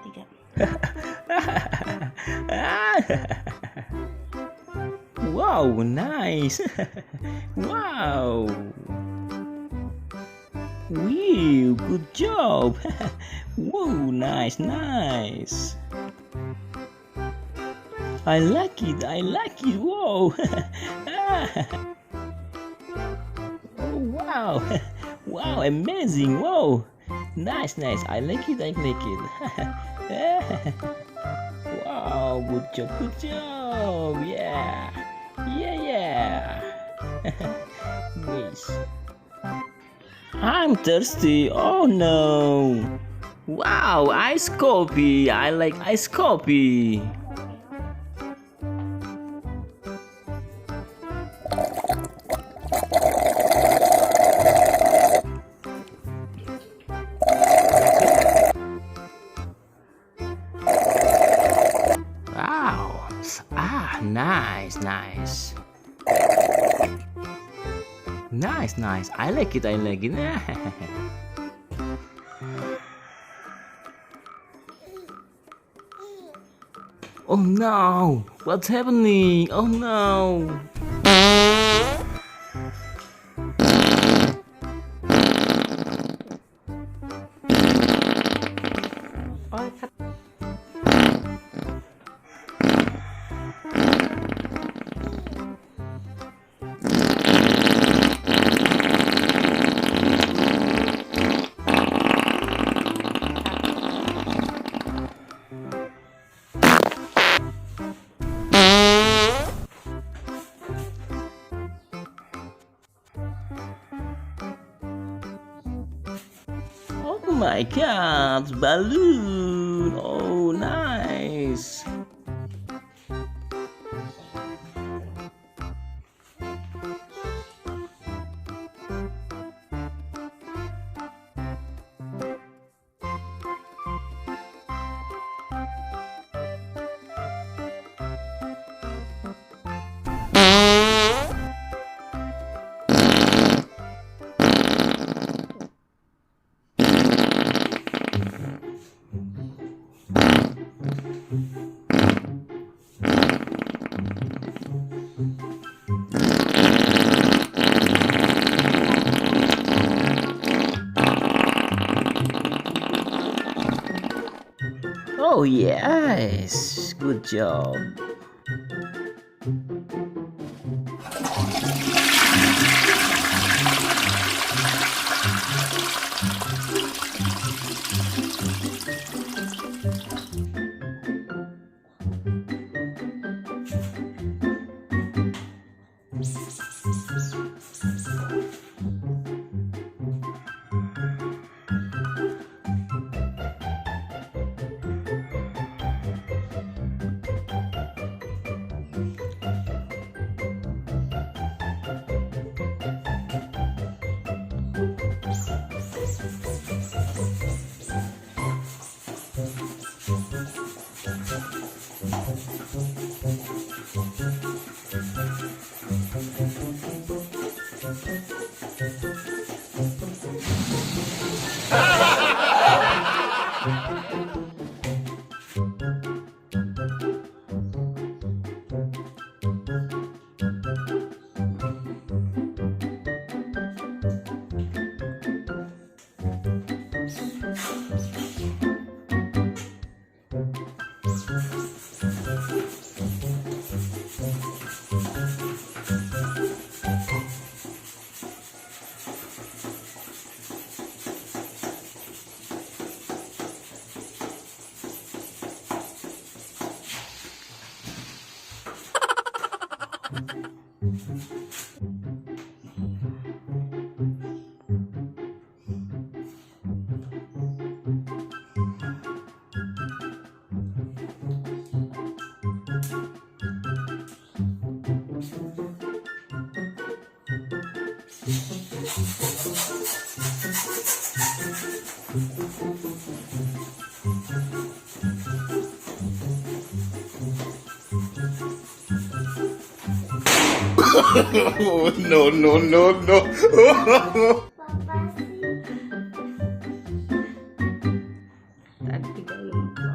Tiga. Wow, nice. Wow. Wow, good job. Whoa, nice, nice. I like it, I like it. Whoa. Oh, wow. Wow, amazing. Whoa. Nice, nice. I like it, I like it. Wow, good job, good job. Yeah. Yeah, yeah. Nice. I'm thirsty. Oh no. Wow, ice coffee. I like ice coffee. Wow. Nice, nice. Nice, nice. I like it, I like it. Oh no! What's happening? Oh no! Oh, cut. Oh my god! Balloon! Oh, nice! Oh yes! Good job! No, no, no, no. Papa sih. Tadi juga lupa.